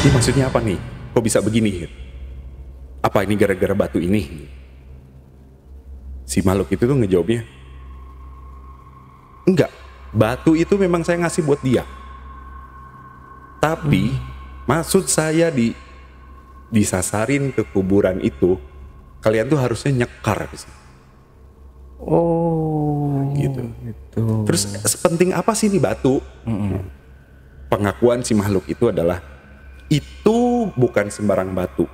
Ini maksudnya apa nih? Kok bisa begini? Apa ini gara-gara batu ini? Si makhluk itu tuh ngejawabnya, enggak, batu itu memang saya ngasih buat dia. Tapi maksud saya disasarin ke kuburan itu, kalian tuh harusnya nyekar ke situ. Oh, Gitu. gitu. Terus sepenting apa sih nih batu? Pengakuan si makhluk itu adalah, itu bukan sembarang batu.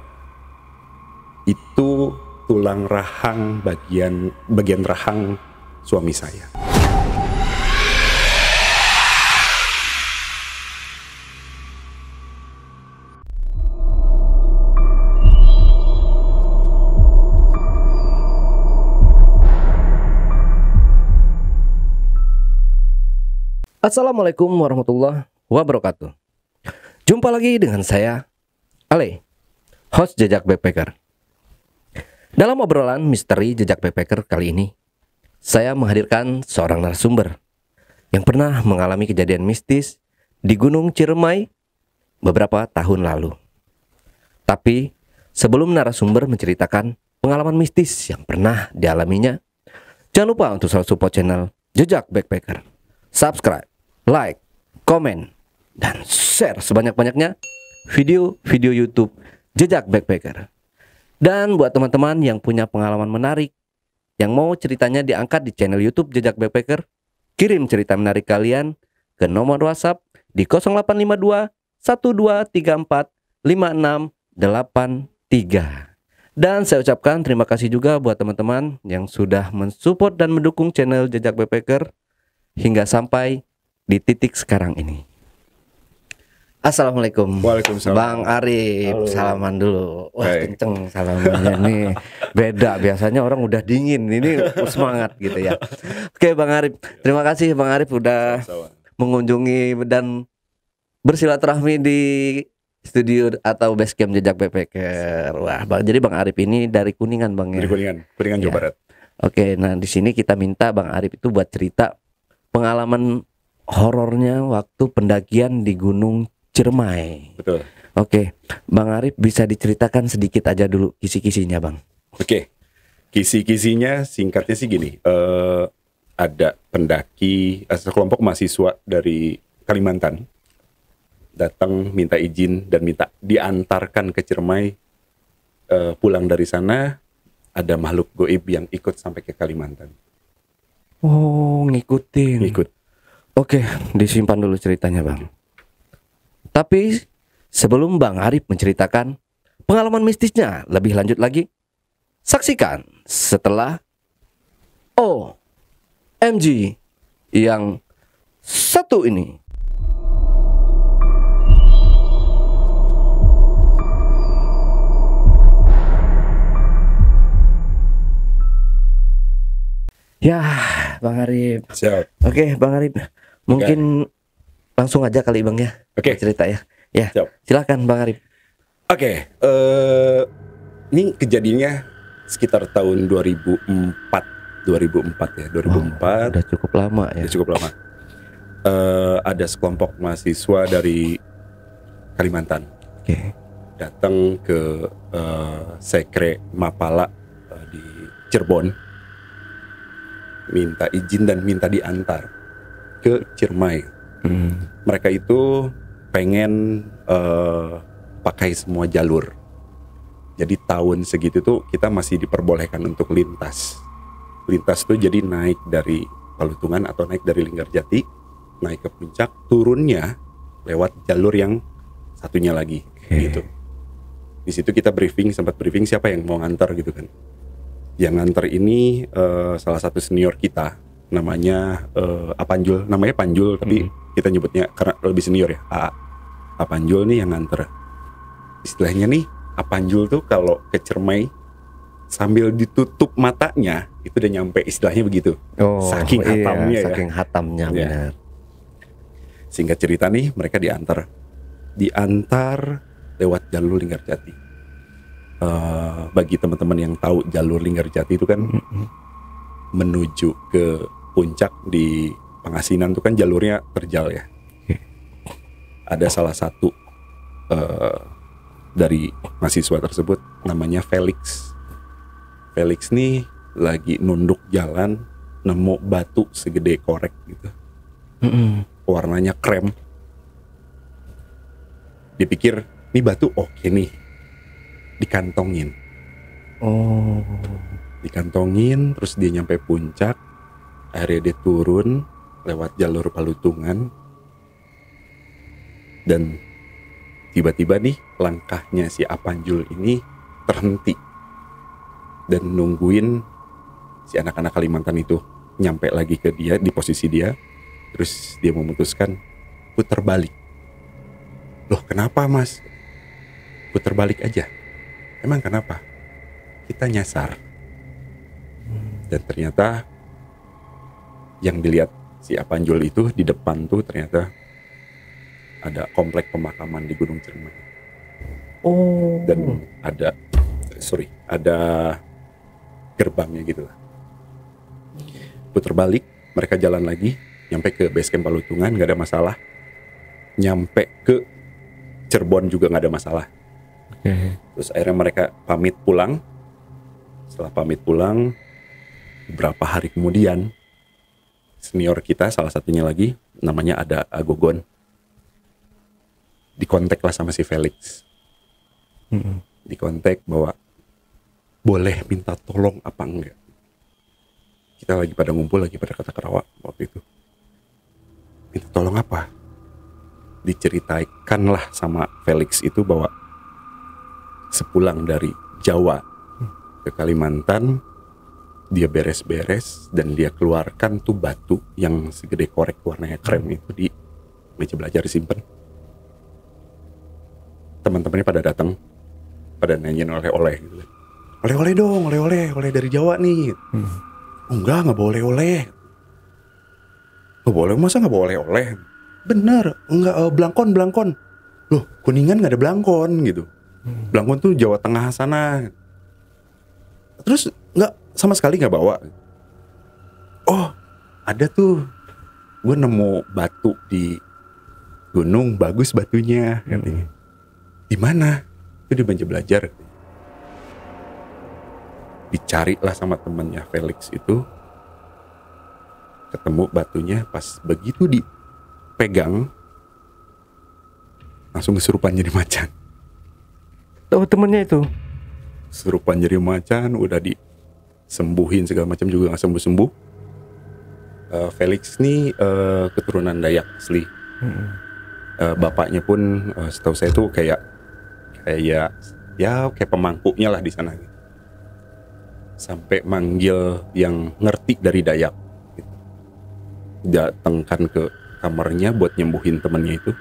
Itu tulang rahang bagian rahang suami saya. Assalamualaikum warahmatullahi wabarakatuh. Jumpa lagi dengan saya, Ale, host Jejak Backpacker. Dalam obrolan misteri Jejak Backpacker kali ini, saya menghadirkan seorang narasumber yang pernah mengalami kejadian mistis di Gunung Ciremai beberapa tahun lalu. Tapi sebelum narasumber menceritakan pengalaman mistis yang pernah dialaminya, jangan lupa untuk selalu support channel Jejak Backpacker. Subscribe, like, komen, dan share sebanyak-banyaknya video-video YouTube Jejak Backpacker. Dan buat teman-teman yang punya pengalaman menarik, yang mau ceritanya diangkat di channel YouTube Jejak Backpacker, kirim cerita menarik kalian ke nomor WhatsApp di 0852 1234 5683. Dan saya ucapkan terima kasih juga buat teman-teman yang sudah mensupport dan mendukung channel Jejak Backpacker hingga sampai di titik sekarang ini. Assalamualaikum. Waalaikumsalam. Bang Arif. Halo. Salaman dulu. Wah, Baik. kenceng salamannya nih. Beda, biasanya orang udah dingin, ini semangat gitu ya. Oke Bang Arif, terima kasih Bang Arif udah Sama-sama. mengunjungi dan bersilaturahmi di studio atau base camp Jejak Backpacker. Wah, jadi Bang Arif ini dari Kuningan Bang ya. Dari Kuningan Jawa Ya. Barat. Oke, nah di sini kita minta Bang Arif itu buat cerita pengalaman horornya waktu pendakian di Gunung Ciremai. Betul. Oke, Bang Arif bisa diceritakan sedikit aja dulu kisi-kisinya Bang. Oke. Kisi-kisinya singkatnya sih gini. Ada pendaki, sekelompok mahasiswa dari Kalimantan datang minta izin dan minta diantarkan ke Ciremai. Pulang dari sana ada makhluk goib yang ikut sampai ke Kalimantan. Oh, ngikutin. Ikut. Oke, disimpan dulu ceritanya Bang. Tapi sebelum Bang Arif menceritakan pengalaman mistisnya lebih lanjut lagi, saksikan setelah OMG yang satu ini. Ya, Bang Arif. Siap. Oke, Bang Arif. Mungkin langsung aja kali Bang ya. Oke. Cerita ya. Ya. Siap. Silakan Bang Arif. Oke, ini kejadiannya sekitar tahun 2004 ya, 2004. Udah cukup lama ya. Udah cukup lama. Ada sekelompok mahasiswa dari Kalimantan Oke. datang ke Sekre Mapala di Cirebon, minta izin dan minta diantar ke Ciremai. Mereka itu pengen pakai semua jalur. Jadi tahun segitu tuh kita masih diperbolehkan untuk lintas. Lintas tuh jadi naik dari Palutungan atau naik dari Linggarjati, naik ke puncak, turunnya lewat jalur yang satunya lagi. Gitu. Di situ kita sempat briefing siapa yang mau ngantar gitu kan. Yang ngantar ini salah satu senior kita, namanya Apanjul, namanya Panjul tapi kita nyebutnya karena lebih senior ya, Apanjul nih yang nganter. Istilahnya nih Apanjul tuh kalau ke Ciremai sambil ditutup matanya itu udah nyampe, istilahnya begitu. Saking iya, hatamnya ya. saking hatamnya Iya. benar. Singkat cerita nih, mereka diantar lewat jalur Linggarjati. Bagi teman-teman yang tahu jalur Linggarjati itu kan menuju ke puncak di Pangasinan itu kan jalurnya terjal ya. Ada salah satu dari mahasiswa tersebut, namanya Felix. Felix nih lagi nunduk jalan, nemu batu segede korek gitu, warnanya krem. Dipikir ini batu oke nih, dikantongin. Dikantongin, terus dia nyampe puncak. Akhirnya dia turun lewat jalur Palutungan, dan tiba-tiba nih langkahnya si Apanjul ini terhenti dan nungguin si anak-anak Kalimantan itu nyampe lagi ke dia di posisi dia. Terus dia memutuskan putar balik. Loh, kenapa mas? Putar balik aja. Emang kenapa? Kita nyasar. Dan ternyata yang dilihat si Apanjul itu di depan tuh ternyata ada komplek pemakaman di Gunung Ciremai. Dan ada gerbangnya gitu lah. Putar balik, mereka jalan lagi, nyampe ke base camp Palutungan, gak ada masalah. Nyampe ke Cirebon juga gak ada masalah. Terus akhirnya mereka pamit pulang. Setelah pamit pulang, beberapa hari kemudian, senior kita salah satunya lagi, namanya ada Agogon, dikontak lah sama si Felix. Dikontak bahwa boleh minta tolong apa enggak. Kita lagi pada ngumpul, lagi pada kata Kerawak waktu itu. Minta tolong apa? Diceritakan lah sama Felix itu bahwa sepulang dari Jawa ke Kalimantan, dia beres-beres dan dia keluarkan tuh batu yang segede korek warnanya krem itu di meja belajar disimpan. Teman-temannya pada datang, pada nanyain oleh-oleh gitu. Oleh-oleh dong, oleh-oleh dari Jawa nih. Enggak boleh oleh. Nggak boleh, masa nggak boleh oleh? Bener, enggak, belangkon. Loh, Kuningan nggak ada belangkon gitu. Belangkon tuh Jawa Tengah sana. Terus nggak, sama sekali nggak bawa. Oh, ada tuh, gue nemu batu di gunung, bagus batunya katanya. Di mana? Itu di meja belajar. Dicari lah sama temannya Felix itu, ketemu batunya. Pas begitu dipegang, langsung kesurupan jadi macan. Oh, temennya itu Kesurupan jadi macan, udah disembuhin segala macam juga nggak sembuh-sembuh. Felix nih keturunan Dayak asli. Bapaknya pun setahu saya tuh kayak pemangkunya lah di sana gitu. Sampai manggil yang ngerti dari Dayak gitu. Datangkan ke kamarnya buat nyembuhin temannya itu.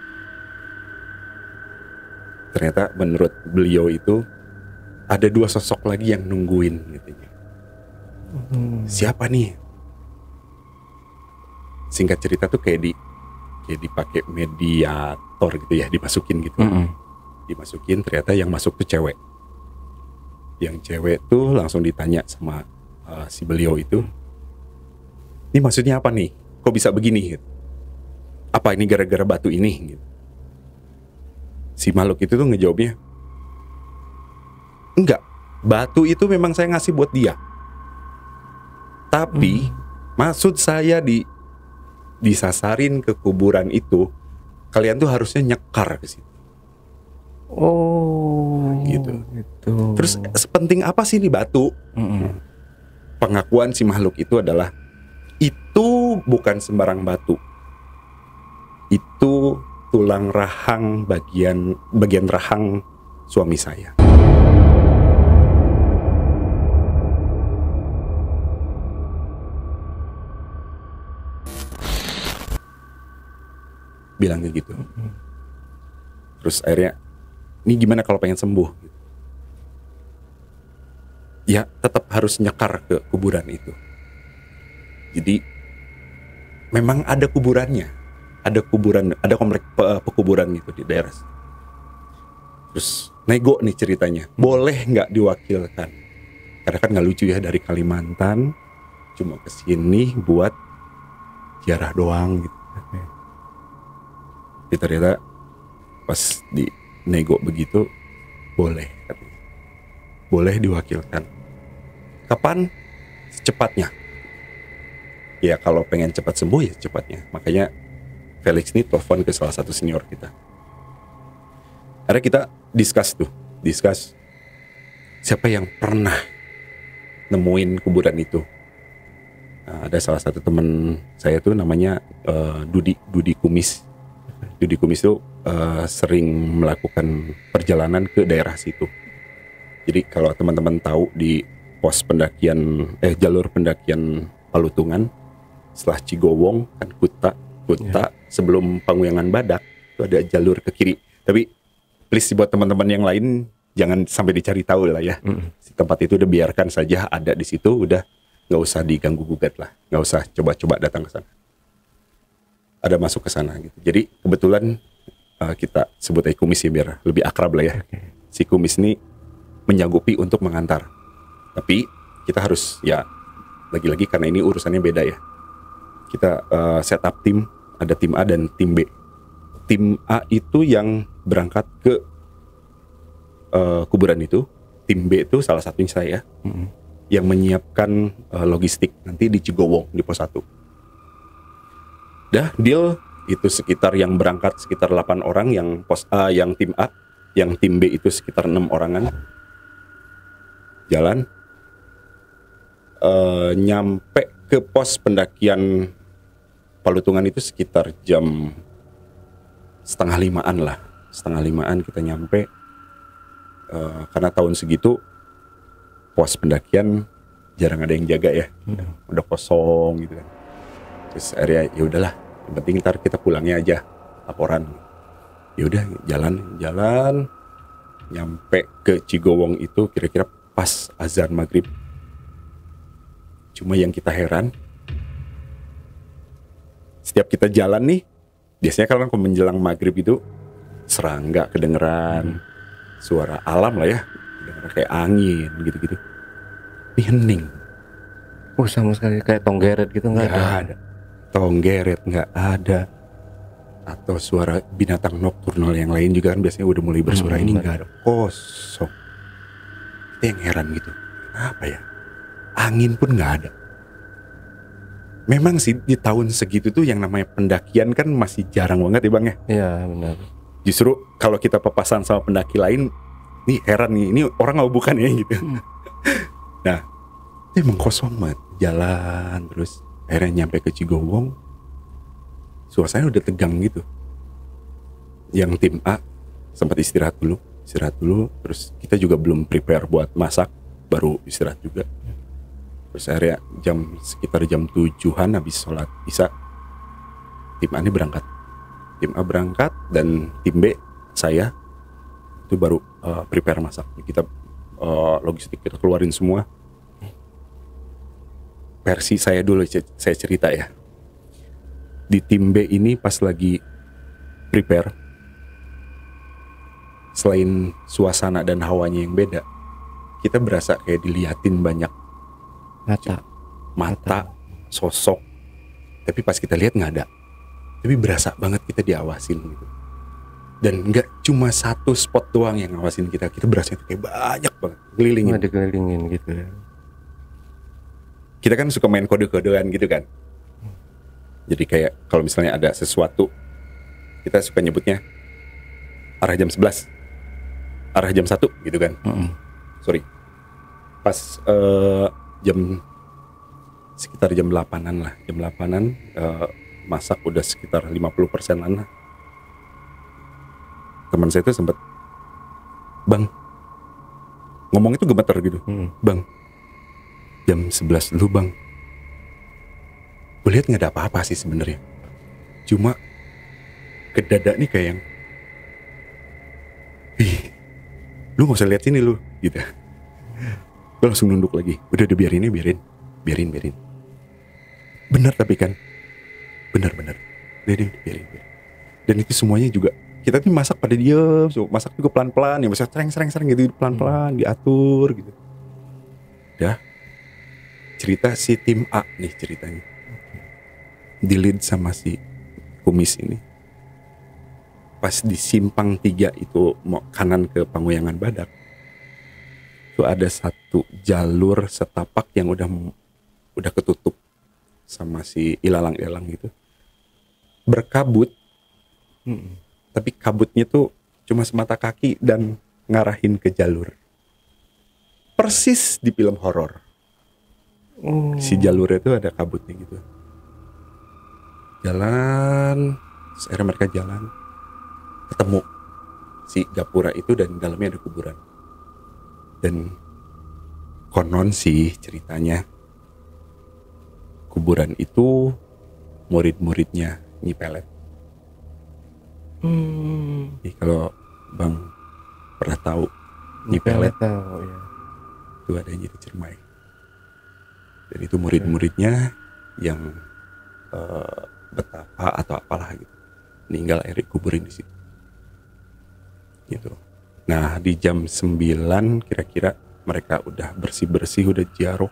Ternyata menurut beliau itu ada 2 sosok lagi yang nungguin katanya. Siapa nih? Singkat cerita tuh kayak dipakai mediator gitu ya, dimasukin gitu. Dimasukin, ternyata yang masuk tuh cewek. Yang cewek tuh langsung ditanya sama si beliau itu, ini maksudnya apa nih? Kok bisa begini? Gitu. Apa ini gara-gara batu ini? Gitu. Si makhluk itu tuh ngejawabnya, enggak, batu itu memang saya ngasih buat dia. Tapi maksud saya disasarin ke kuburan itu, kalian tuh harusnya nyekar ke situ. Oh, gitu. Gitu. Terus sepenting apa sih ini batu? Pengakuan si makhluk itu adalah, itu bukan sembarang batu. Itu tulang rahang, bagian rahang suami saya. Bilangnya gitu. Terus akhirnya, ini gimana kalau pengen sembuh? Ya tetap harus nyekar ke kuburan itu. Jadi memang ada kuburannya, ada komplek pekuburan gitu di daerah. Terus nego nih ceritanya, boleh nggak diwakilkan? Karena kan nggak lucu ya, dari Kalimantan cuma kesini buat ziarah doang gitu. Tapi ternyata pas nego begitu, boleh katanya. Boleh diwakilkan. Kapan? Secepatnya. Ya kalau pengen cepat sembuh ya cepatnya. Makanya Felix ini telepon ke salah satu senior kita. Akhirnya kita discuss siapa yang pernah nemuin kuburan itu. Nah, ada salah satu teman saya tuh namanya Dudi Kumis. Dudi Kumis itu sering melakukan perjalanan ke daerah situ. Jadi kalau teman-teman tahu di pos pendakian jalur pendakian Palutungan setelah Cigowong kan Kuta sebelum Panguyangan Badak itu ada jalur ke kiri. Tapi please buat teman-teman yang lain jangan sampai dicari tahu lah ya. Si tempat itu udah biarkan saja ada di situ, udah nggak usah diganggu gugat lah, nggak usah coba-coba datang ke sana. Ada masuk ke sana gitu. Jadi kebetulan kita sebut aja Kumis ya biar lebih akrab lah ya. Si Kumis ini menyanggupi untuk mengantar. Tapi kita harus ya lagi-lagi karena ini urusannya beda ya. Kita set up tim, ada tim A dan tim B. Tim A itu yang berangkat ke kuburan itu, tim B itu salah satunya saya yang menyiapkan logistik nanti di Cigowong di pos 1. Dah deal itu sekitar yang berangkat sekitar 8 orang yang pos A yang tim A, yang tim B itu sekitar 6 orangan. Jalan nyampe ke pos pendakian Palutungan itu sekitar jam 4:30 lah. 4:30 kita nyampe. Karena tahun segitu pos pendakian jarang ada yang jaga ya, udah kosong gitu kan. Terus area ya udahlah, yang penting ntar kita pulangnya aja laporan. Ya udah jalan nyampe ke Cigowong itu kira-kira pas azan maghrib. Cuma yang kita heran, setiap kita jalan nih, biasanya kalau menjelang maghrib itu serangga kedengeran, suara alam lah ya, kedengeran kayak angin gitu-gitu. Ini hening. Sama sekali kayak tonggeret gitu nggak ada. Tonggeret nggak ada. Atau suara binatang nokturnal yang lain juga kan biasanya udah mulai bersuara, ini nggak ada, kosong. Kita yang heran gitu, kenapa ya? Angin pun nggak ada. Memang sih di tahun segitu tuh yang namanya pendakian kan masih jarang banget ya Bang ya. Iya benar. Justru kalau kita papasan sama pendaki lain, nih heran nih, ini orang mau bukan ya gitu. Nah, itu emang kosong banget. Jalan terus, akhirnya nyampe ke Cigowong, suasana udah tegang gitu. Yang tim A sempat istirahat dulu, terus kita juga belum prepare buat masak, baru istirahat juga. Terus akhirnya sekitar jam 7-an habis sholat isya, tim A ini berangkat. Tim A berangkat dan tim B, saya, itu baru prepare masak. Kita logistik kita keluarin semua. Versi saya dulu, saya cerita ya. Di tim B ini pas lagi prepare, selain suasana dan hawanya yang beda, kita berasa kayak diliatin banyak mata, sosok. Tapi pas kita lihat nggak ada. Tapi berasa banget kita diawasin gitu. Dan nggak cuma satu spot doang yang ngawasin kita berasa itu kayak banyak banget dikelilingin gitu ya. Kita kan suka main kode-kodean gitu kan. Jadi kayak kalau misalnya ada sesuatu, kita suka nyebutnya arah jam 11, arah jam 1 gitu kan. Sorry. Pas sekitar jam 8-an lah. Jam 8-an masak udah sekitar 50%-an lah. Teman saya itu sempat, "Bang," ngomong itu gemeter gitu. "Bang, jam 11 dulu Bang. Gue lihat nggak ada apa-apa sih sebenarnya. Cuma ke dada nih kayak yang, lu nggak usah lihat sini lu," gitu. Gue langsung nunduk lagi. Udah biarin. Bener tapi kan, bener. Biarin. Dan itu semuanya juga kita tuh masak pada diem, masak juga pelan-pelan, ya maksudnya sereng gitu, pelan-pelan diatur gitu. Ya, cerita si tim A nih ceritanya. Di lead sama si Kumis ini. Pas pas di simpang 3 itu mau kanan ke Pamuyangan Badak, itu ada satu jalur setapak yang udah ketutup sama si ilalang-ilalang gitu, berkabut. Tapi kabutnya tuh cuma semata kaki dan ngarahin ke jalur. Persis di film horor. Si jalurnya tuh ada kabutnya gitu. Jalan, terus akhirnya mereka jalan, ketemu si gapura itu dan di dalamnya ada kuburan. Dan konon sih ceritanya kuburan itu murid-muridnya Nyi Pelet. Jadi kalau Bang pernah tahu Nyi Pelet, tahu ya. itu adanya di Ciremai. Dan itu murid-muridnya yang betapa atau apalah gitu, meninggal akhirnya kuburin di situ. Gitu. Nah di jam 9 kira-kira mereka udah bersih-bersih, udah ziarah.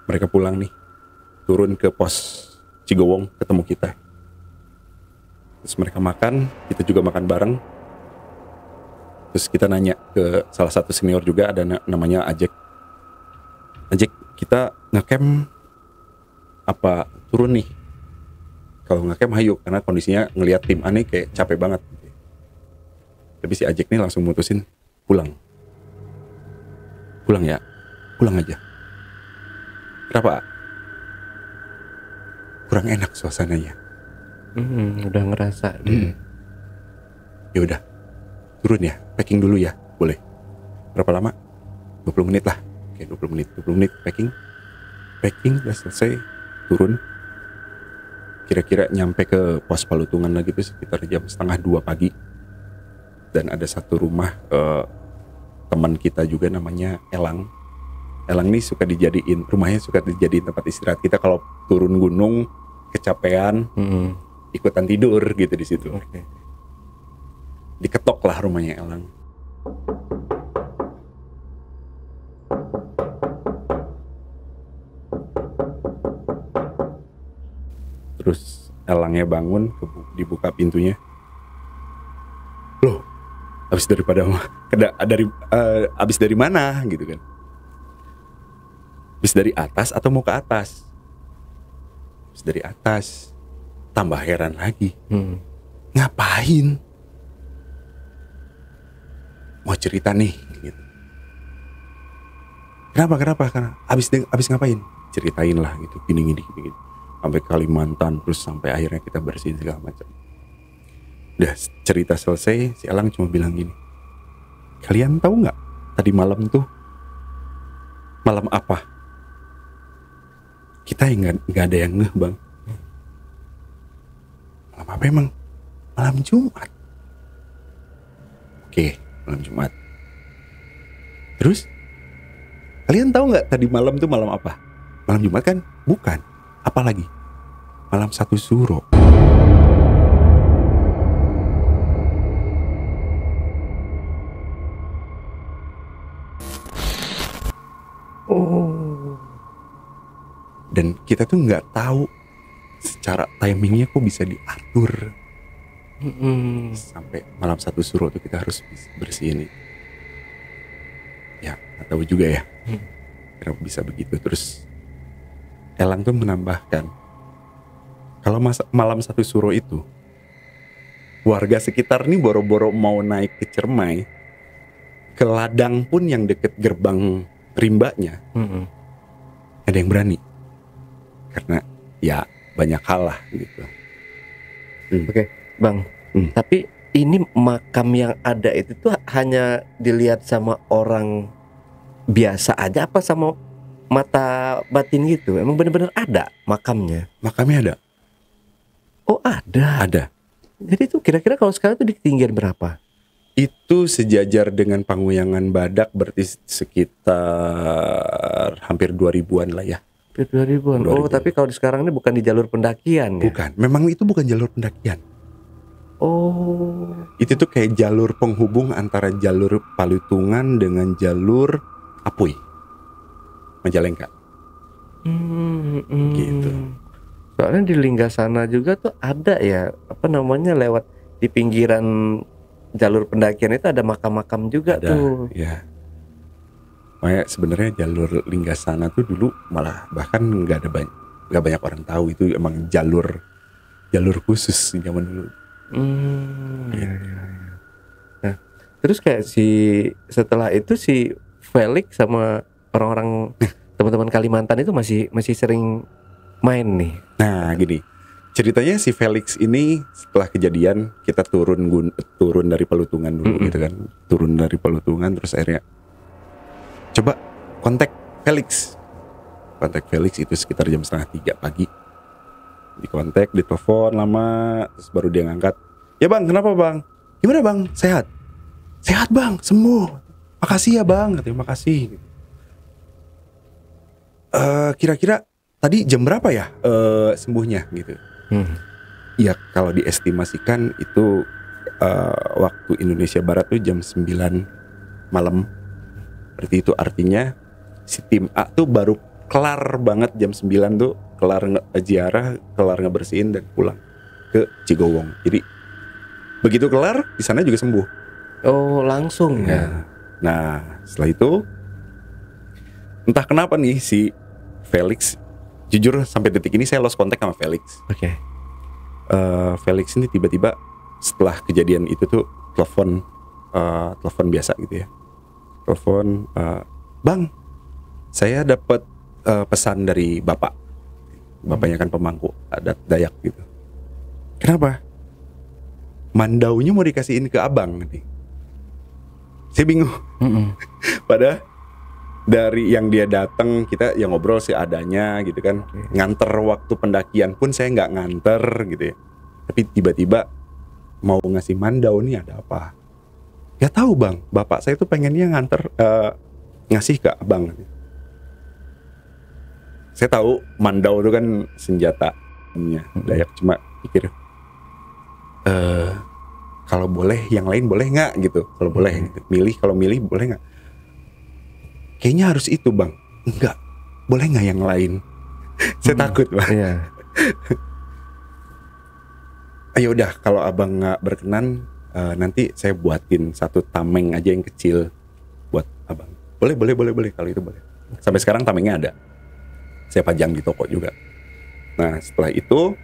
Mereka pulang nih, turun ke pos Cigowong, ketemu kita. Terus mereka makan, kita juga makan bareng. Terus kita nanya ke salah satu senior juga, ada namanya Ajek. Ajek, kita ngecamp apa turun nih? Kalau ngecamp hayu, karena kondisinya ngelihat tim aneh kayak capek banget. Tapi si Ajek nih langsung mutusin pulang. Pulang ya, pulang aja. Kenapa? Kurang enak suasananya. Udah ngerasa. Ya udah, turun ya, packing dulu ya, boleh. Berapa lama? 20 menit lah. Oke, 20 menit packing. Packing udah selesai, turun. Kira-kira nyampe ke pos Palutungan lagi tuh sekitar jam 1:30 pagi. Dan ada satu rumah teman kita juga namanya Elang. Elang nih rumahnya suka dijadiin tempat istirahat kita kalau turun gunung kecapean, ikutan tidur gitu di situ. Okay. Diketok lah rumahnya Elang. Terus Elangnya bangun, dibuka pintunya. Loh, abis dari mana gitu kan? Abis dari atas atau mau ke atas? Abis dari atas. Tambah heran lagi. Ngapain? Mau cerita nih gitu. Kenapa? Karena abis ngapain? Ceritain lah gitu, gini. Sampai Kalimantan, terus sampai akhirnya kita bersihin segala macam. Udah cerita selesai, si Elang cuma bilang gini, kalian tahu nggak tadi malam tuh malam apa? Kita nggak ada yang ngeh, Bang. Malam apa emang? Malam Jumat. Oke, malam Jumat. Terus kalian tahu nggak tadi malam tuh malam apa? Malam Jumat kan? Bukan. Apa lagi? Malam 1 Suro. Dan kita tuh nggak tahu secara timingnya kok bisa diatur. Sampai malam 1 Suro tuh kita harus bersihin. Ya, nggak tahu juga ya. Kenapa bisa begitu. Terus Elang tuh menambahkan, kalau malam 1 Suro itu warga sekitar nih boro-boro mau naik ke Ciremai, ke ladang pun yang deket gerbang rimbanya, ada yang berani. Karena ya banyak hal lah gitu. Oke, Bang. Tapi ini makam yang ada itu tuh hanya dilihat sama orang biasa aja apa sama mata batin gitu? Emang benar-benar ada makamnya? Makamnya ada. Oh, ada. Ada. Jadi tuh kira-kira kalau sekarang tuh di ketinggian berapa? Itu sejajar dengan Pamuyangan Badak, berarti sekitar hampir 2000-an lah ya. 2000-an. Oh, tapi kalau sekarang ini bukan di jalur pendakian ya? Bukan, memang itu bukan jalur pendakian. Oh. Itu tuh kayak jalur penghubung antara jalur Palutungan dengan jalur Apuy, Majalengka. Gitu. Soalnya di Linggasana juga tuh ada ya, apa namanya, lewat di pinggiran jalur pendakian itu ada makam-makam juga Ada, tuh. ya. Makanya sebenarnya jalur Linggasana tuh dulu malah bahkan nggak banyak orang tahu itu emang jalur khusus zaman dulu. Iya, iya, iya. Nah, terus kayak setelah itu si Felix sama orang-orang teman-teman Kalimantan itu masih sering main nih. Nah gini, ceritanya si Felix ini setelah kejadian kita turun dari Pelutungan dulu gitu kan, turun dari Pelutungan terus akhirnya coba kontak Felix itu sekitar jam 2:30 pagi, dikontak, ditelepon lama, terus baru dia ngangkat. Ya bang, kenapa bang? Gimana bang? Sehat bang, sembuh. Makasih ya bang, katanya makasih. Kira-kira tadi jam berapa ya sembuhnya gitu? Ya kalau diestimasikan itu waktu Indonesia Barat tuh jam 9 malam. Berarti itu artinya si tim A tuh baru kelar banget jam 9 tuh, kelar ziarah, kelar ngebersihin dan pulang ke Cigowong. Jadi begitu kelar di sana juga sembuh. Oh, langsung ya. Nah setelah itu entah kenapa nih si Felix, jujur sampai detik ini saya lost contact sama Felix. Oke. Felix ini tiba-tiba setelah kejadian itu tuh telepon biasa gitu ya. Telepon, bang, saya dapat pesan dari bapak. Bapaknya kan pemangku adat Dayak gitu. Kenapa? Mandaunya mau dikasihin ke abang nih. Saya bingung. Padahal dari yang dia datang kita yang ngobrol seadanya gitu kan. Nganter waktu pendakian pun saya nggak nganter gitu ya. Tapi tiba-tiba mau ngasih mandau nih, ada apa? Gak tahu bang, bapak saya tuh pengennya nganter ngasih ke abang. Saya tahu mandau itu kan senjatanya Dayak, cuma pikir kalau boleh yang lain boleh nggak gitu, kalau boleh gitu. Kalau milih boleh nggak? Kayaknya harus itu bang. Enggak, boleh nggak yang lain? Saya takut bang. Iya. Ayo udah, kalau abang nggak berkenan, nanti saya buatin satu tameng aja yang kecil buat abang. Boleh kalau itu boleh. Sampai sekarang tamengnya ada. Saya pajang di toko juga. Nah setelah itu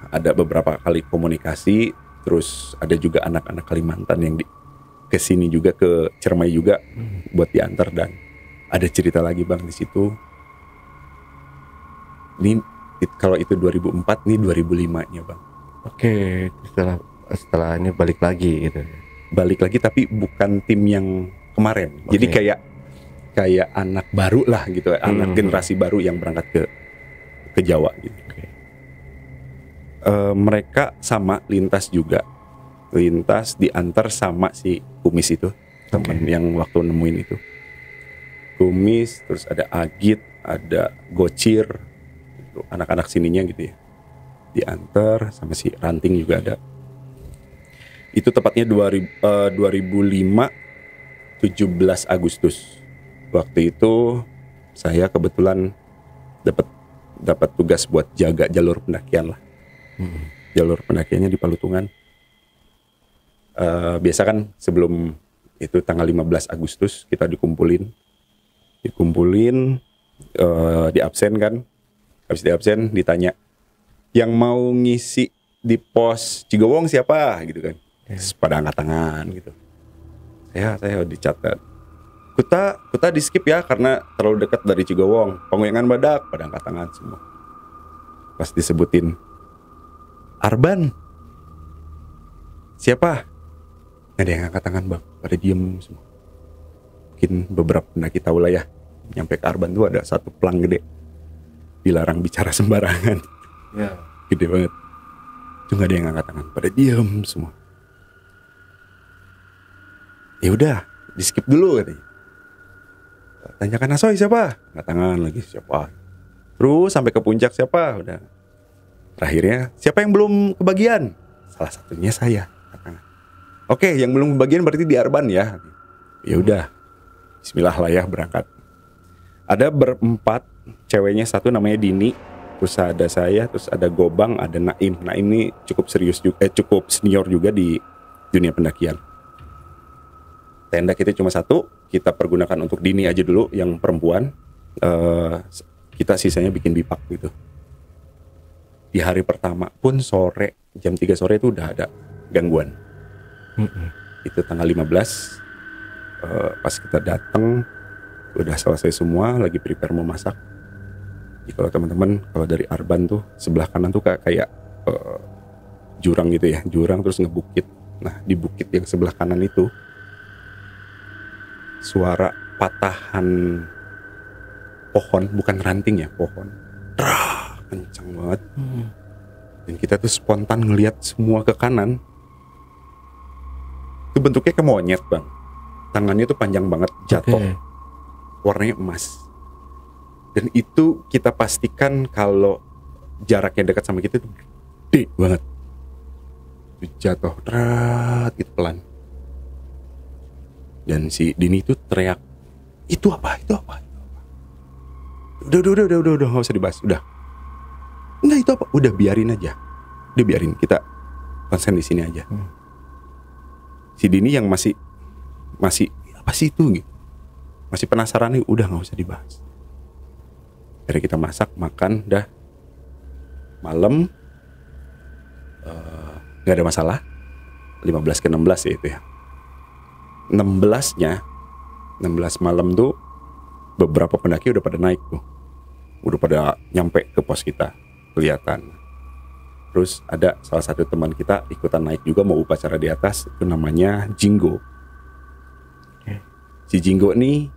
ada beberapa kali komunikasi. Terus ada juga anak-anak Kalimantan yang kesini juga, ke Ciremai juga buat diantar, dan ada cerita lagi bang di situ. Ini kalau itu 2004, nih 2005-nya bang. Oke, setelah ini balik lagi gitu. Balik lagi tapi bukan tim yang kemarin. Jadi kayak anak baru lah gitu, anak generasi baru yang berangkat ke Jawa gitu. Mereka sama lintas juga. Lintas diantar sama si Kumis itu, teman yang waktu nemuin itu. Kumis, terus ada Agit, ada Gocir, anak-anak sininya gitu ya. Diantar sama si Ranting juga ada. Itu tepatnya 2005 17 Agustus. Waktu itu saya kebetulan dapat tugas buat jaga jalur pendakian lah. Jalur pendakiannya di Palutungan. Biasa kan sebelum itu tanggal 15 Agustus kita dikumpulin, di absen kan. Habis di absen ditanya, yang mau ngisi di pos Cigowong siapa gitu kan. Pada angkat tangan gitu. Saya dicatat. Kuta di skip ya karena terlalu dekat dari Cigowong. Pengoyangan Badak, pada angkat tangan semua. Pas disebutin Arban, siapa? Nggak ada yang angkat tangan bang, pada diem semua. Mungkin beberapa pendaki tahu lah ya, nyampe ke Arban tuh ada satu plang gede, dilarang bicara sembarangan. Ya. Gede banget. Itu nggak ada yang angkat tangan, pada diem semua. Ya udah, di skip dulu katanya. Tanyakan Asoy siapa? Angkat tangan lagi, siapa? Terus sampai ke puncak siapa? Udah. Terakhirnya siapa yang belum kebagian? Salah satunya saya. Oke, yang belum kebagian berarti di Arban ya. Ya udah, Bismillah lah ya berangkat. Ada berempat, ceweknya satu namanya Dini, Terus ada saya, terus ada Gobang, ada Naim. Naim ini cukup serius juga, cukup senior juga di dunia pendakian. Tenda kita cuma satu, kita pergunakan untuk Dini aja dulu yang perempuan. Kita sisanya bikin bipak gitu. Di hari pertama pun sore, jam 3 sore itu udah ada gangguan. Itu tanggal 15, pas kita datang udah selesai semua, lagi prepare mau masak. Jadi kalau teman-teman, kalau dari Arban tuh sebelah kanan tuh kayak jurang gitu ya, jurang terus ngebukit. Nah di bukit yang sebelah kanan itu suara patahan pohon, bukan ranting ya, pohon, kencang banget. Dan kita tuh spontan ngelihat semua ke kanan. Itu bentuknya kayak monyet bang, tangannya tuh panjang banget, jatuh, warnanya emas. Dan itu kita pastikan kalau jaraknya dekat sama kita itu gede banget. Itu jatuh, gitu pelan. Dan si Dini itu teriak, itu apa? Udah, nggak usah dibahas, udah. Enggak, itu apa? Udah biarin aja. Udah biarin, kita konsen di sini aja. Si Dini yang masih apa sih itu gitu. Masih penasaran nih, udah nggak usah dibahas. Akhirnya kita masak, makan, dah malam, nggak ada masalah. 15 ke 16 ya itu ya. 16 malam tuh beberapa pendaki udah pada naik tuh, udah pada nyampe ke pos kita, kelihatan. Terus ada salah satu teman kita ikutan naik juga, mau upacara di atas, itu namanya Jinggo. Si Jinggo nih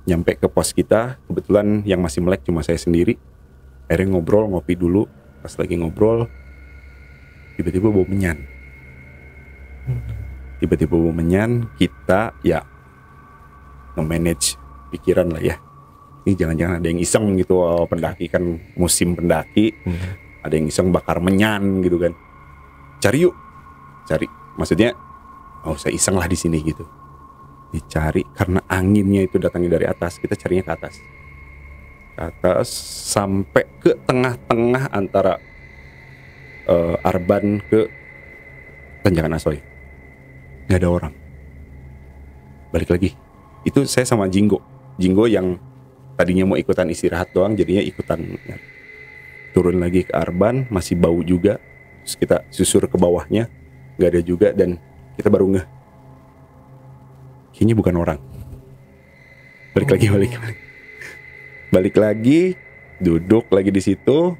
nyampe ke pos kita, kebetulan yang masih melek cuma saya sendiri. Akhirnya ngobrol, ngopi dulu. Pas lagi ngobrol, tiba-tiba bau menyan. Kita ya nge-manage pikiran lah ya. Ini jangan-jangan ada yang iseng gitu, pendaki kan musim pendaki. Ada yang iseng bakar menyan gitu kan. Cari yuk. Maksudnya mau saya iseng lah di sini gitu. Dicari karena anginnya itu datangnya dari atas, kita carinya ke atas sampai ke tengah-tengah antara Arban ke Tanjakan Asoy, nggak ada orang. Balik lagi, itu saya sama Jinggo yang tadinya mau ikutan istirahat doang, jadinya ikutan turun lagi ke Arban, masih bau juga. Terus kita susur ke bawahnya, nggak ada juga, dan kita baru ngeh, kayaknya bukan orang. Balik lagi, duduk lagi di situ.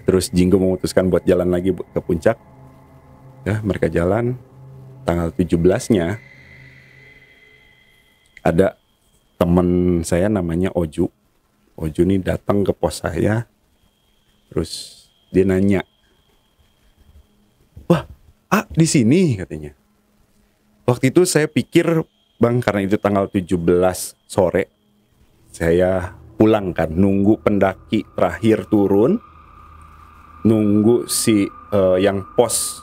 Terus Jinggo memutuskan buat jalan lagi ke puncak. Ya, mereka jalan. Tanggal 17-nya ada teman saya namanya Oju. Oju nih datang ke pos saya. Terus dia nanya, "Wah, di sini," katanya. Waktu itu saya pikir, Bang, karena itu tanggal 17 sore, saya pulang kan, nunggu pendaki terakhir turun, nunggu si yang pos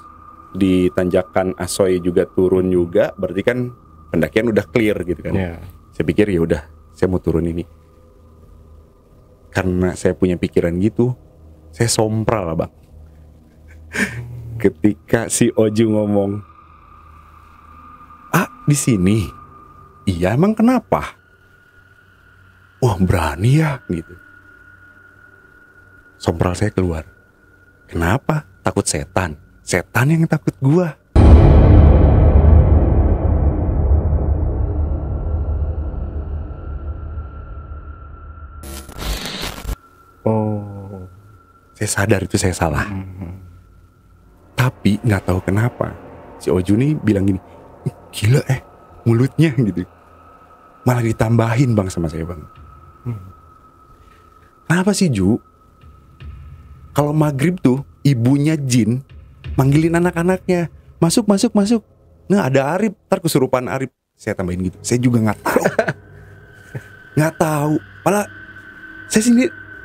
di Tanjakan Asoy juga turun juga, berarti kan pendakian udah clear gitu kan. Saya pikir ya udah, saya mau turun ini. Karena saya punya pikiran gitu, saya sompral lah Bang. Ketika si Oju ngomong, di sini. Iya, emang kenapa? Wah, berani ya gitu. Sompral saya keluar. Kenapa? Takut setan. Setan yang takut gua. Saya sadar itu saya salah. Tapi nggak tahu kenapa si Oju nih bilang gini, gila mulutnya gitu. Malah ditambahin Bang sama saya Bang. Kenapa sih Ju? Kalau maghrib tuh ibunya Jin manggilin anak-anaknya, masuk. Nah ada Arif, ntar kesurupan Arif. Saya tambahin gitu. Saya juga nggak tahu. Nggak tahu. Malah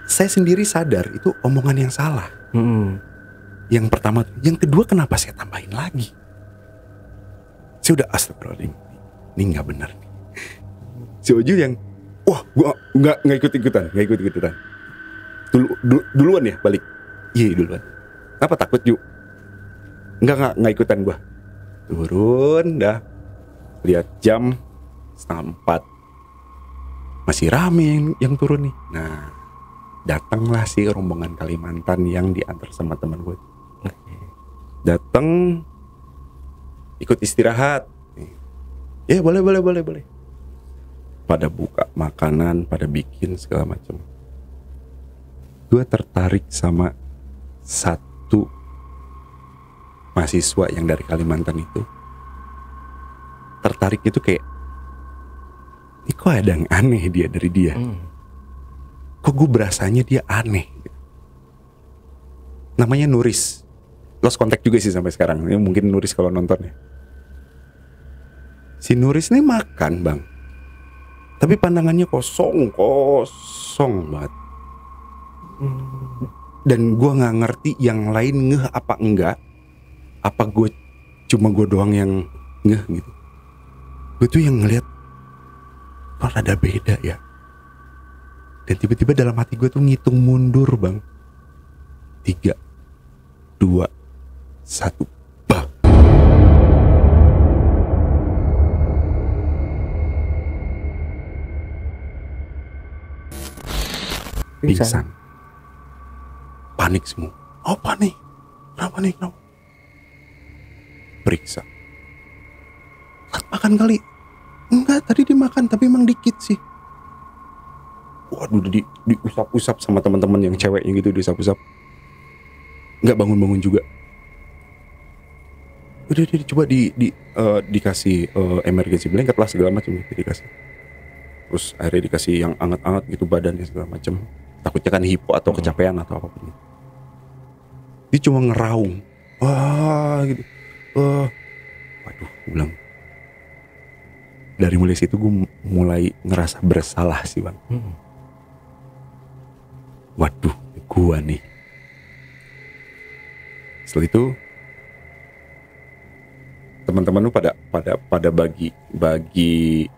saya sendiri sadar itu omongan yang salah. Yang pertama, yang kedua kenapa saya tambahin lagi? Saya udah astagfirullahaladzim, ini nggak benar nih. Si Oju yang, wah gua nggak ikut-ikutan. Duluan ya balik. Iya duluan. Apa takut Ju? Enggak ikutan gua. Turun dah. Lihat jam 3:30. Masih rame yang turun nih. Nah, datanglah si rombongan Kalimantan yang diantar sama teman gue. Datang, ikut istirahat. Ya boleh. Pada buka makanan, pada bikin segala macam. Gue tertarik sama satu mahasiswa yang dari Kalimantan itu. Tertarik itu kayak, ini kok ada yang aneh dia dari dia. Kok gue berasanya dia aneh. Namanya Nuris. Lost contact juga sih sampai sekarang. Ini mungkin Nuris kalau nonton ya. Si Nuris ini makan bang, tapi pandangannya kosong banget. Dan gue nggak ngerti yang lain ngeh apa enggak. Apa gue doang yang ngeh gitu. Gue tuh yang ngeliat kok ada beda ya. Dan tiba-tiba dalam hati gue tuh ngitung mundur bang. 3, 2, 1, bah. Pingsan. Panik semua. Oh panik. Kenapa? Periksa. Makan kali. Enggak, tadi dimakan tapi emang dikit sih. Waduh, diusap-usap sama teman-teman yang ceweknya gitu, diusap-usap. Nggak bangun-bangun juga. Udah coba dikasih emergency blanket lah segala macam gitu dikasih. Terus akhirnya dikasih yang anget-anget gitu badannya segala macam. Takutnya kan hipo atau kecapean atau apapun. Dia cuma ngeraung. Wah gitu. Waduh, gue bilang. Dari mulai situ gue mulai ngerasa bersalah sih bang. Waduh, gua nih. Setelah itu teman-teman lu pada bagi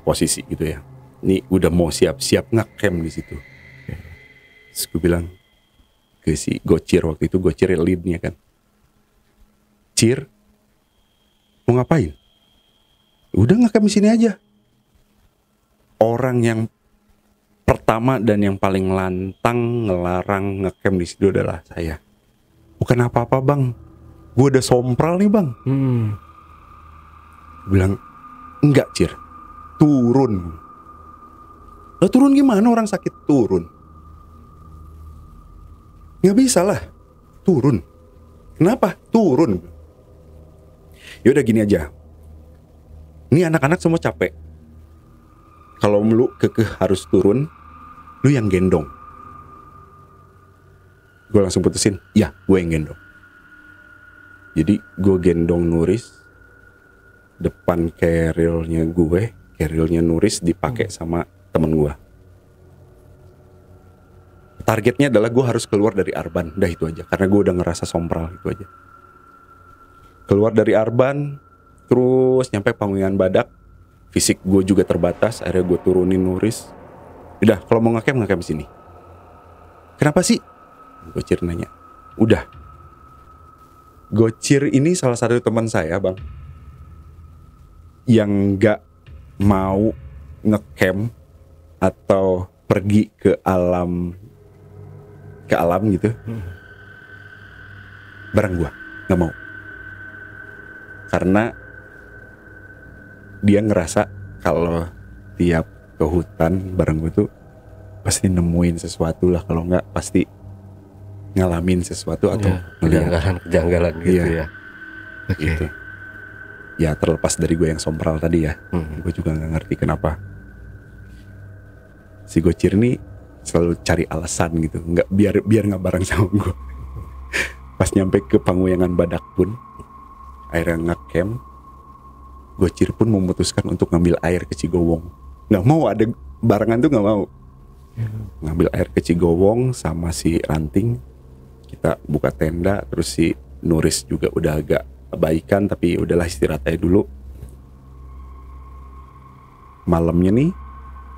posisi gitu ya. Ini udah mau siap-siap ngecamp di situ. Terus gue bilang ke si Gocir, waktu itu Gocir leadnya kan. Cir, mau ngapain? Udah ngecamp di sini aja. Orang yang pertama dan yang paling lantang ngelarang ngecamp di situ adalah saya. Bukan apa-apa bang, gue udah sompral nih bang. Bilang, enggak Cir, turun. Lah turun gimana, orang sakit turun? Nggak bisa lah, turun. Kenapa? Turun. Yaudah gini aja. Ini anak-anak semua capek. Kalau lu kekeh harus turun, lu yang gendong. Gue langsung putusin, ya gue yang gendong. Jadi gue gendong Nuris. Depan carrier-nya gue, carrier-nya Nuris dipakai sama temen gue. Targetnya adalah gue harus keluar dari Arban. Udah itu aja, karena gue udah ngerasa sompral, itu aja. Keluar dari Arban, terus nyampe Panggungan Badak. Fisik gue juga terbatas, akhirnya gue turunin Nuris. Udah, kalau mau ngecamp sini. Kenapa sih? Gocir nanya. Udah. Gocir ini salah satu teman saya bang, yang gak mau ngecamp atau pergi ke alam gitu bareng gue, gak mau. Karena dia ngerasa kalau tiap ke hutan bareng gue tuh pasti nemuin sesuatu lah, kalau nggak pasti ngalamin sesuatu atau kejanggalan gitu ya. Okay. Gitu. Ya terlepas dari gue yang sompral tadi ya, gue juga nggak ngerti kenapa si Gocir ini selalu cari alasan gitu, nggak biar nggak bareng sama gue. Pas nyampe ke Panggungan Badak pun akhirnya ngecamp, Gocir pun memutuskan untuk ngambil air ke Cigowong. Nggak mau ada barengan tuh, nggak mau. Ngambil air ke Cigowong sama si Ranting. Kita buka tenda, terus si Nuris juga udah agak baikan, tapi udahlah istirahat aja dulu. Malamnya nih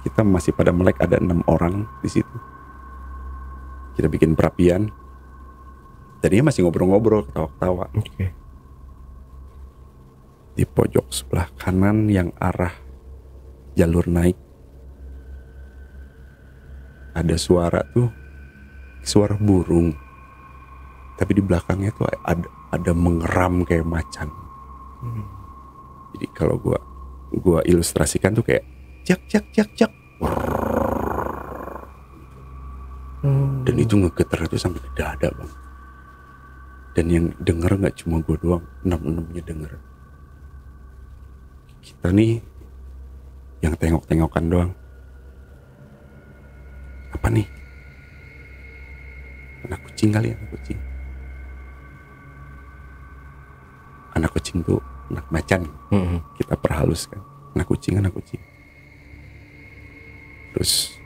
kita masih pada melek, ada 6 orang di situ. Kita bikin perapian. Tadinya masih ngobrol-ngobrol, ketawa-ketawa. Oke. Di pojok sebelah kanan yang arah jalur naik, ada suara tuh, suara burung. Tapi di belakangnya tuh ada mengeram kayak macan. Jadi kalau gua ilustrasikan tuh kayak jak jak jak jak. Dan itu ngegetar itu sampai ke dada, Bang. Dan yang denger nggak cuma gue doang, 6-6-nya denger. Kita nih yang tengok-tengokan doang. Apa nih? Anak kucing kali, anak kucing. Anak kucing tuh anak macan. Kita perhaluskan. Anak kucing, anak kucing. Terus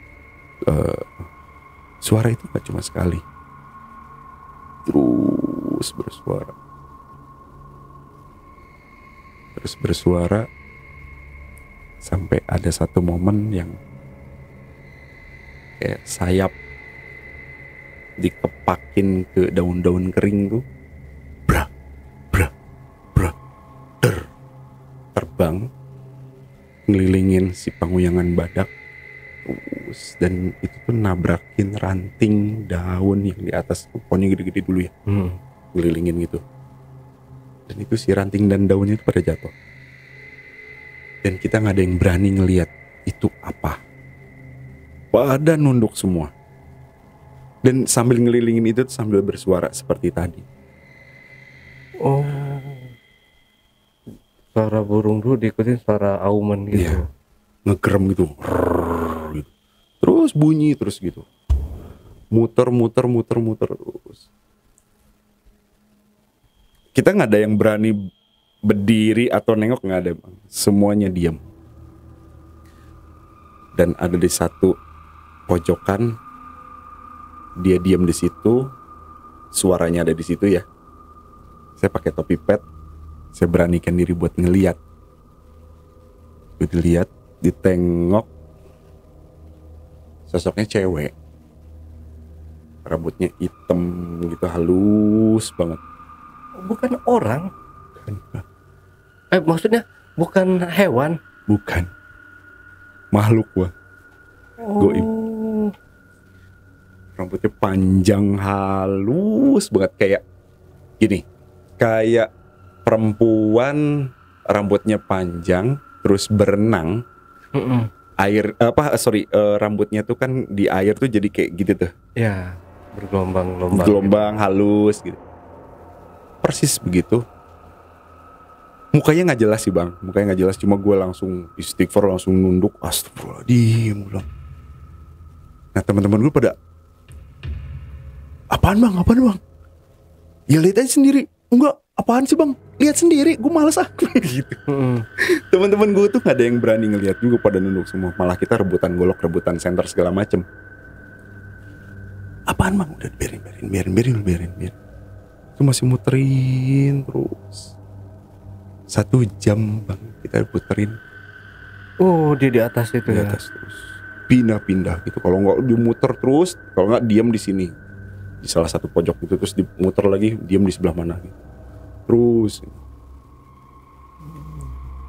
suara itu gak cuma sekali, terus bersuara sampai ada satu momen yang kayak sayap dikepakin ke daun-daun kering tuh, bra bra bra der, terbang ngelilingin si Panguyangan Badak. Dan itu tuh nabrakin ranting daun yang di atas, pohonnya gede-gede dulu ya, ngelilingin gitu. Dan itu si ranting dan daunnya itu pada jatuh. Dan kita nggak ada yang berani ngelihat itu apa. Pada nunduk semua. Dan sambil ngelilingin itu sambil bersuara seperti tadi. Oh, suara burung dulu diikutin suara auman gitu. Iya, ngegerem gitu. Terus bunyi terus gitu. Muter terus. Kita nggak ada yang berani berdiri atau nengok, nggak ada, Bang. Semuanya diam. Dan ada di satu pojokan, dia diam di situ, suaranya ada di situ ya. Saya pakai topi pet, saya beranikan diri buat ngeliat. Gue dilihat, ditengok. Sosoknya cewek, rambutnya hitam gitu, halus banget. Bukan orang? Maksudnya bukan hewan? Bukan, makhluk, gua. Goib. Rambutnya panjang, halus banget, kayak gini, kayak perempuan rambutnya panjang terus berenang. Rambutnya tuh kan di air tuh jadi kayak gitu tuh. Ya, bergelombang-gelombang. Gelombang gitu. Halus gitu. Persis begitu. Mukanya nggak jelas sih, Bang. Mukanya nggak jelas. Cuma gue langsung istighfar, langsung nunduk. Astagfirullahaladzim. Nah, teman-teman gue pada, apaan bang? Ya lihat aja sendiri. Enggak, apaan sih bang? Lihat sendiri, gue malas gitu. Teman-teman gue tuh gak ada yang berani ngelihat juga, pada nunduk semua. Malah kita rebutan golok, rebutan senter segala macem. Apaan bang? Udah biarin. Itu masih muterin terus. 1 jam bang kita puterin. Oh, dia di atas itu di ya? Atas terus. Pindah gitu. Kalau nggak dia muter terus, kalau nggak diam di sini. Di salah satu pojok itu, terus dimuter lagi, diam di sebelah mana gitu.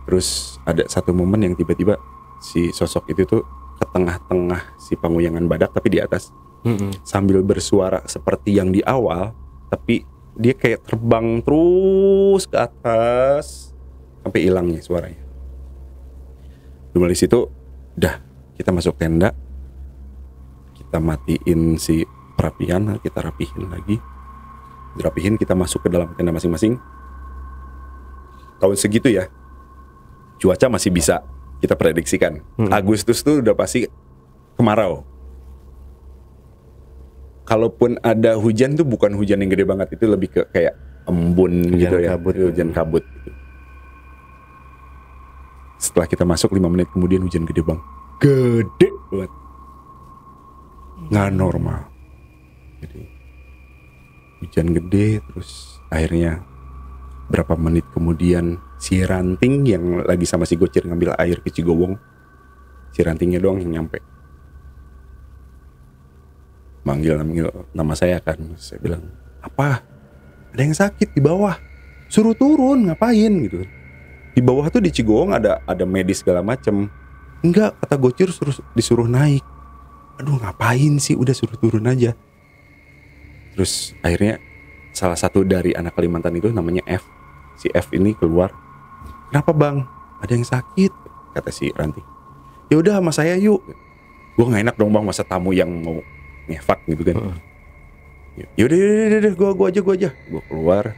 Terus ada satu momen yang tiba-tiba si sosok itu tuh ke tengah-tengah si Panguyangan Badak tapi di atas. Sambil bersuara seperti yang di awal, tapi dia kayak terbang terus ke atas sampai hilangnya suaranya. Dari situ udah, kita masuk tenda, kita matiin si perapian, kita rapihin lagi. Dirapihin, kita masuk ke dalam tenda masing-masing. Tahun segitu ya, cuaca masih bisa kita prediksikan. Agustus tuh udah pasti kemarau. Kalaupun ada hujan tuh bukan hujan yang gede banget, itu lebih ke kayak embun hujan gitu ya, kabut. Hujan kabut gitu. Setelah kita masuk 5 menit kemudian hujan gede bang, gede banget, nggak normal. Jadi hujan gede, terus akhirnya berapa menit kemudian si ranting yang lagi sama si Gocir ngambil air ke Cigowong, si rantingnya doang yang nyampe. manggil nama saya kan. Saya bilang, apa? Ada yang sakit di bawah, suruh turun, ngapain gitu. Di bawah tuh di Cigowong ada medis segala macem. Enggak, kata Gocir disuruh naik. Aduh, ngapain sih, udah suruh turun aja. Terus akhirnya salah satu dari anak Kalimantan itu namanya F. Si F ini keluar. Kenapa bang? Ada yang sakit, kata si Ranti. Ya udah sama saya yuk. Gue nggak enak dong bang, masa tamu yang mau ngefak gitu kan. Yaudah, gue aja. Gue keluar.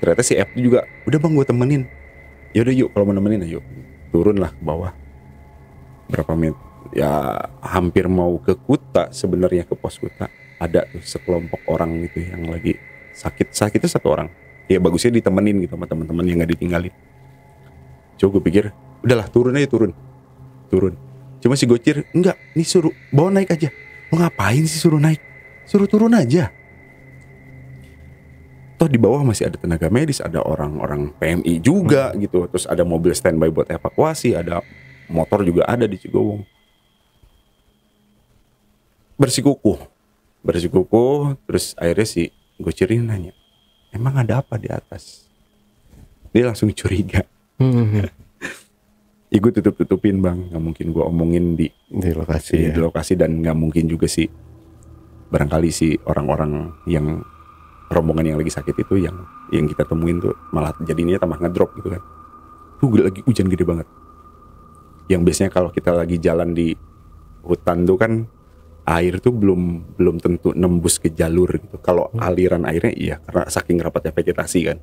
Ternyata si F juga, udah bang gue temenin. Yaudah yuk, kalau mau nemenin ayo. Turun lah ke bawah. Berapa menit? Ya hampir mau ke Kuta sebenarnya, ke pos Kuta. Ada tuh sekelompok orang gitu yang lagi sakitnya satu orang. Ya bagusnya ditemenin gitu sama teman-teman yang nggak ditinggalin. Coba gue pikir, udahlah turun. Cuma si Gocir, enggak, ini suruh bawa naik aja. Lo ngapain sih suruh naik? Suruh turun aja. Toh di bawah masih ada tenaga medis, ada orang-orang PMI juga gitu. Terus ada mobil standby buat evakuasi, ada motor juga ada di Cigowong. Bersikukuh. Terus akhirnya si Gocir ini nanya, emang ada apa di atas? Dia langsung curiga. Ya gue tutupin bang, nggak mungkin gue omongin di lokasi dan nggak mungkin juga sih, barangkali si orang-orang yang rombongan yang lagi sakit itu yang kita temuin tuh malah jadinya tambah ngedrop gitu kan. Tuh lagi hujan gede banget. Yang biasanya kalau kita lagi jalan di hutan tuh kan air tuh belum tentu nembus ke jalur gitu. Kalau aliran airnya iya, karena saking rapatnya vegetasi kan.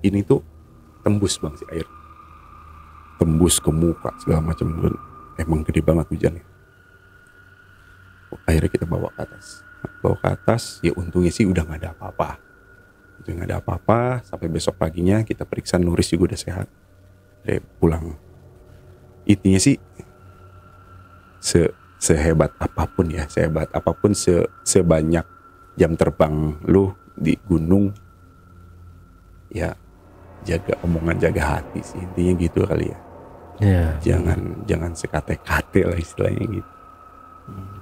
Ini tuh tembus bang si air. Tembus ke muka segala macam. Emang gede banget hujannya. Akhirnya kita bawa ke atas. Ya untungnya sih udah nggak ada apa-apa. Sampai besok paginya kita periksa, Nuris juga udah sehat. Dia pulang. Intinya sih sehebat apapun, sebanyak jam terbang lu di gunung, ya jaga omongan, jaga hati sih, intinya gitu kali ya. Jangan sekate-kate lah istilahnya gitu.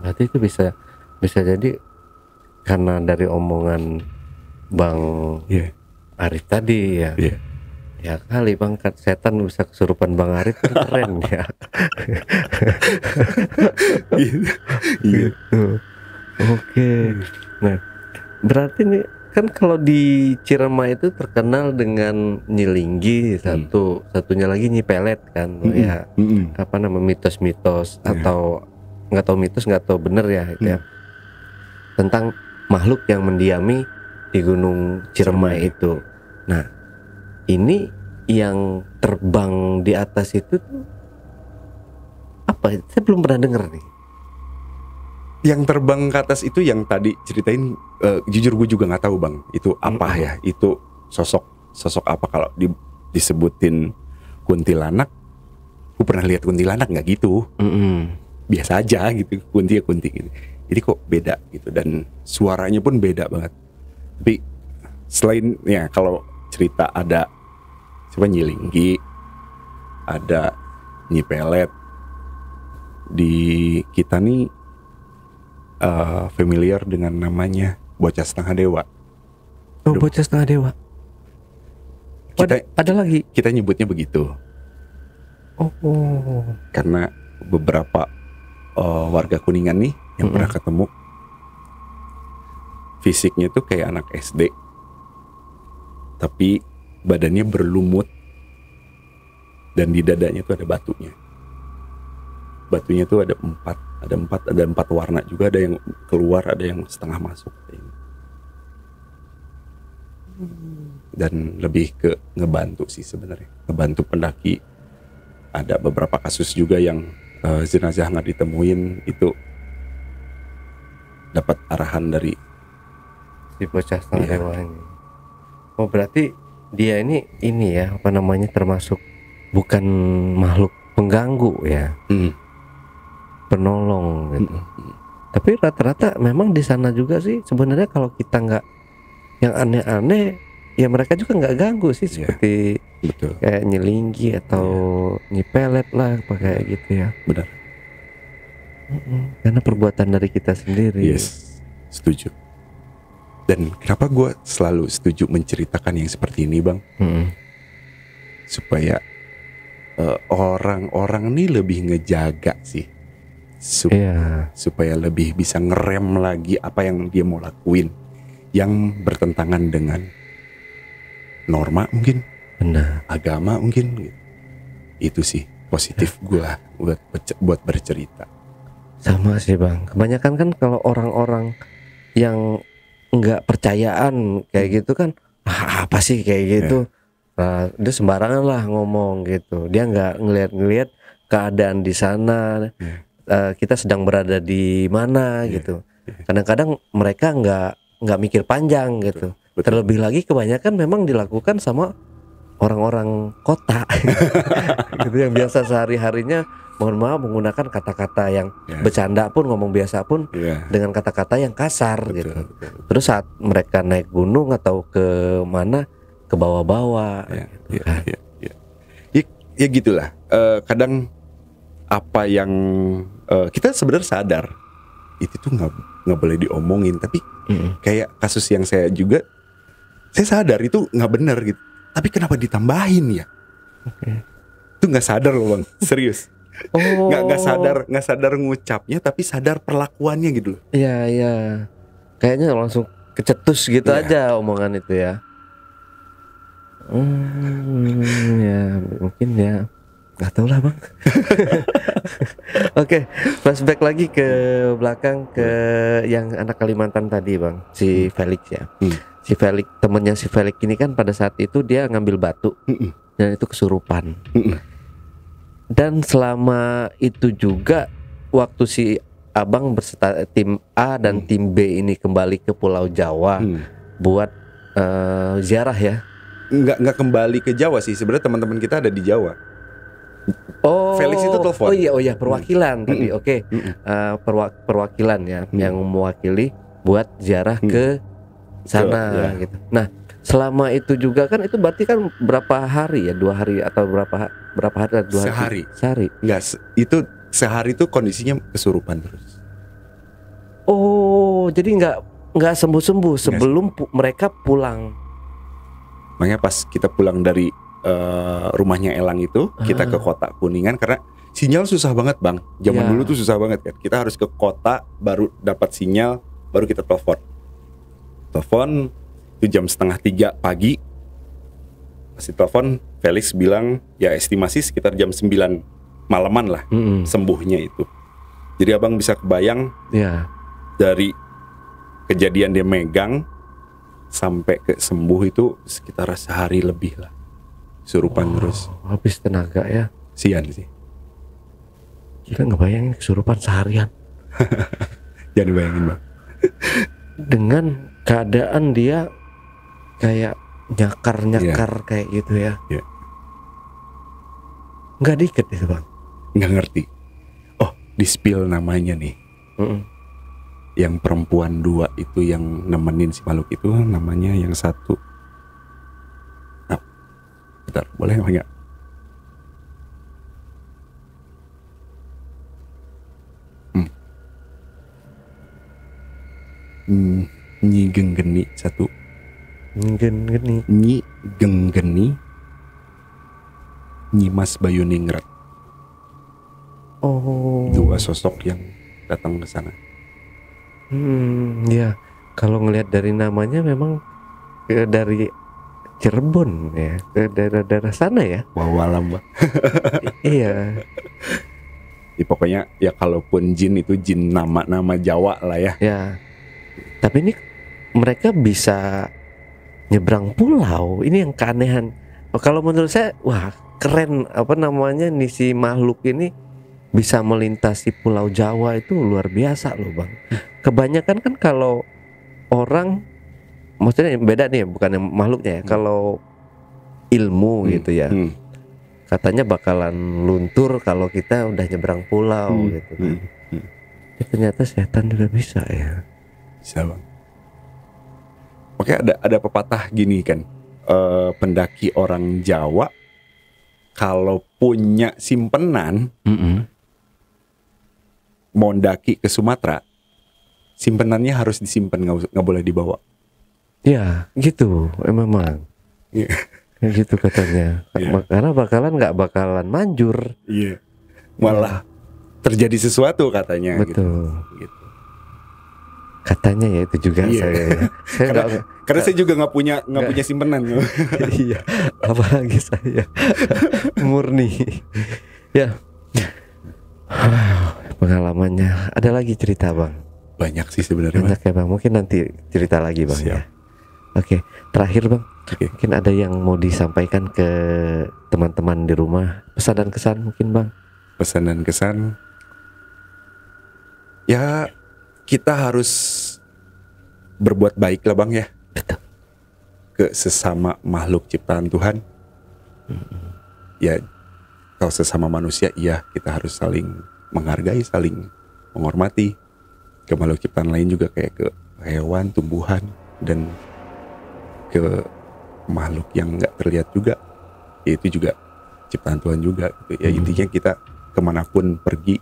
Berarti itu bisa jadi karena dari omongan Bang Arif tadi ya. Ya kali bang, setan bisa kesurupan Bang Arif kan keren ya. Oke. Nah, berarti nih kan kalau di Ciremai itu terkenal dengan Nyilinggi, satunya lagi Nyi Pelet kan. Ya. Apa nama mitos-mitos atau nggak tahu bener ya gitu ya. Tentang makhluk yang mendiami di Gunung Ciremai itu. Nah, ini yang terbang di atas itu apa? Saya belum pernah dengar nih. Yang terbang ke atas itu yang tadi ceritain, jujur gue juga nggak tahu bang. Itu apa ya? Itu sosok apa? Kalau disebutin kuntilanak, gue pernah lihat kuntilanak nggak gitu. Biasa aja gitu, kunti gitu. Jadi kok beda gitu, dan suaranya pun beda banget. Tapi selain ya kalau cerita ada Nyilinggi, ada Nyi Pelet, di kita nih familiar dengan namanya Bocah Setengah Dewa. Bocah Setengah Dewa. Ada lagi. Kita nyebutnya begitu. Karena beberapa warga Kuningan nih yang pernah ketemu, fisiknya tuh kayak anak SD, tapi badannya berlumut dan di dadanya tuh ada batunya. Batunya tuh ada empat warna juga, ada yang keluar, ada yang setengah masuk. Dan lebih ke ngebantu sih sebenarnya, ngebantu pendaki. Ada beberapa kasus juga yang jenazah nggak ditemuin, itu dapat arahan dari si Bocah Setengah Dewa ini. Oh berarti dia ini ya apa namanya, termasuk bukan makhluk pengganggu ya, penolong gitu. Tapi rata-rata memang di sana juga sih sebenarnya, kalau kita nggak yang aneh-aneh ya mereka juga nggak ganggu sih, seperti kayak Nyilinggi atau Nyi Pelet lah, apa kayak gitu ya. Benar. Karena perbuatan dari kita sendiri. Yes, setuju. Dan kenapa gue selalu setuju menceritakan yang seperti ini, Bang? Supaya orang-orang nih lebih ngejaga sih, supaya lebih bisa ngerem lagi apa yang dia mau lakuin yang bertentangan dengan norma mungkin, Benar. agama mungkin gitu. Itu sih positif gue buat bercerita. Sama sih Bang. Kebanyakan kan kalau orang-orang yang nggak percayaan kayak gitu kan, apa sih kayak gitu? Nah, dia sembarangan lah ngomong gitu. Dia nggak ngelihat keadaan di sana. Kita sedang berada di mana gitu. Kadang-kadang mereka nggak mikir panjang gitu. Betul. Terlebih lagi kebanyakan memang dilakukan sama orang-orang kota gitu yang biasa sehari-harinya, mohon maaf, menggunakan kata-kata yang bercanda pun, ngomong biasa pun dengan kata-kata yang kasar. Betul, gitu. betul. Terus saat mereka naik gunung atau ke mana, ke bawah-bawah gitu kan. Ya gitulah. Kadang apa yang kita sebenarnya sadar itu tuh nggak boleh diomongin, tapi kayak kasus yang saya sadar itu nggak benar gitu, tapi kenapa ditambahin ya? Itu nggak sadar loh Bang, serius. Nggak sadar ngucapnya, tapi sadar perlakuannya gitu loh. Iya, kayaknya langsung kecetus gitu aja omongan itu ya. Ya mungkin ya, nggak tahu lah Bang. Oke, flashback lagi ke belakang ke yang anak Kalimantan tadi Bang, si Felix ya. Si Felix, temennya si Felix ini kan pada saat itu dia ngambil batu dan itu kesurupan. Dan selama itu juga waktu si Abang berserta tim A dan tim B ini kembali ke Pulau Jawa buat ziarah ya. Nggak kembali ke Jawa sih, sebenarnya teman-teman kita ada di Jawa. Oh, Felix itu telepon. Oh iya perwakilan tadi. Oke. Perwakilan ya yang mewakili buat ziarah ke sana gitu. Nah, selama itu juga kan itu berarti kan berapa hari ya? 2 hari atau berapa hari? 2 hari. Sehari. Enggak, itu sehari itu kondisinya kesurupan terus. Oh, jadi nggak sembuh-sembuh sebelum mereka pulang. Makanya pas kita pulang dari rumahnya Elang itu, kita ke kota Kuningan karena sinyal susah banget Bang. Zaman dulu tuh susah banget kan. Kita harus ke kota baru dapat sinyal, baru kita telepon. Telepon itu jam 2:30 pagi. Masih telepon, Felix bilang ya estimasi sekitar jam 9 malaman lah sembuhnya itu. Jadi Abang bisa kebayang dari kejadian dia megang sampai ke sembuh itu sekitar sehari lebih lah. Kesurupan terus. Habis tenaga ya. Sian sih. Kita ngebayangin kesurupan seharian. Jangan bayangin Bang. Dengan keadaan dia kayak nyakar kayak gitu ya. Nggak dikit itu Bang. Nggak ngerti. Oh, di spill namanya nih. Yang perempuan 2 itu yang nemenin si makhluk itu namanya yang satu. Nah, bentar, boleh nggak? Nyi Genggeni satu. Nyi Genggeni, Nyi Mas Bayuningrat. Oh. 2 sosok yang datang ke sana. Ya, kalau ngelihat dari namanya memang dari Cirebon ya, ke daerah-daerah sana ya. Wawalam Bang. Iya. Ya, pokoknya ya kalaupun jin itu jin nama Jawa lah ya. Ya. Tapi ini mereka bisa nyebrang pulau. Ini yang keanehan. Kalau menurut saya, wah keren apa namanya nih si makhluk ini bisa melintasi Pulau Jawa itu luar biasa loh Bang. Kebanyakan kan kalau orang, maksudnya beda nih, bukan yang makhluknya ya. Kalau ilmu gitu ya, katanya bakalan luntur kalau kita udah nyebrang pulau gitu kan. Ternyata setan juga bisa ya. Bisa Bang. Oke, ada pepatah gini kan, pendaki orang Jawa kalau punya simpenan mau ndaki ke Sumatera, simpenannya harus disimpan, nggak boleh dibawa. Ya, gitu. Memang. Iya. Kayak gitu katanya. Iya. Karena nggak bakalan manjur. Iya. Malah terjadi sesuatu katanya. Betul. Gitu. Katanya ya itu juga Iya. saya. Ya. Saya Karena saya juga nggak punya simpenan. Iya. Apalagi saya murni. Ya. Pengalamannya. Ada lagi cerita bang? Banyak sih sebenarnya. Banyak ya bang. Mungkin nanti cerita lagi bang. Siap. Ya. Oke. Terakhir bang. Oke. Mungkin ada yang mau disampaikan ke teman-teman di rumah, pesan dan kesan mungkin bang. Pesan dan kesan, ya kita harus berbuat baik lah bang ya. Betul. Ke sesama makhluk ciptaan Tuhan. Ya kalau sesama manusia, iya kita harus saling menghargai, saling menghormati. Ke makhluk ciptaan lain juga, kayak ke hewan, tumbuhan, dan ke makhluk yang nggak terlihat juga, itu juga ciptaan Tuhan juga gitu. Ya intinya kita kemanapun pergi,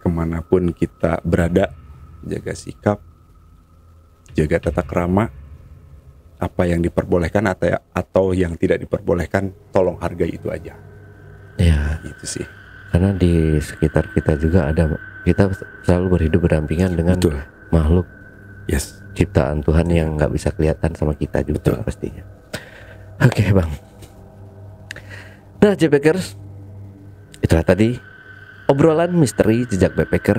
kemanapun kita berada, jaga sikap, jaga tata krama, apa yang diperbolehkan atau yang tidak diperbolehkan, tolong hargai itu aja. Ya. Itu sih. Karena di sekitar kita juga kita selalu berhidup berdampingan dengan Betul. makhluk Yes. ciptaan Tuhan yang nggak bisa kelihatan sama kita juga. Betul. Pastinya. Oke bang. Nah Backpackers, itulah tadi obrolan misteri jejak backpacker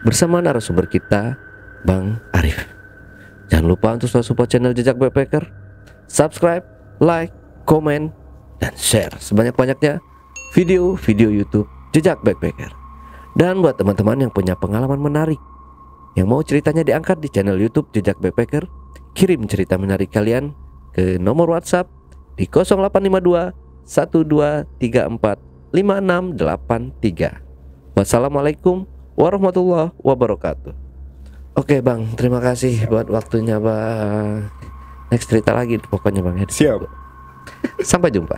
bersama narasumber kita Bang Arif. Jangan lupa untuk selalu support channel Jejak Backpacker, subscribe, like, komen, dan share sebanyak-banyaknya video-video YouTube Jejak Backpacker. Dan buat teman-teman yang punya pengalaman menarik, yang mau ceritanya diangkat di channel YouTube Jejak Backpacker, kirim cerita menarik kalian ke nomor WhatsApp di 0852 1234 5683. Wassalamualaikum warahmatullahi wabarakatuh. Oke bang, terima kasih buat waktunya bang. Next cerita lagi pokoknya bang ya. Siap. Sampai jumpa.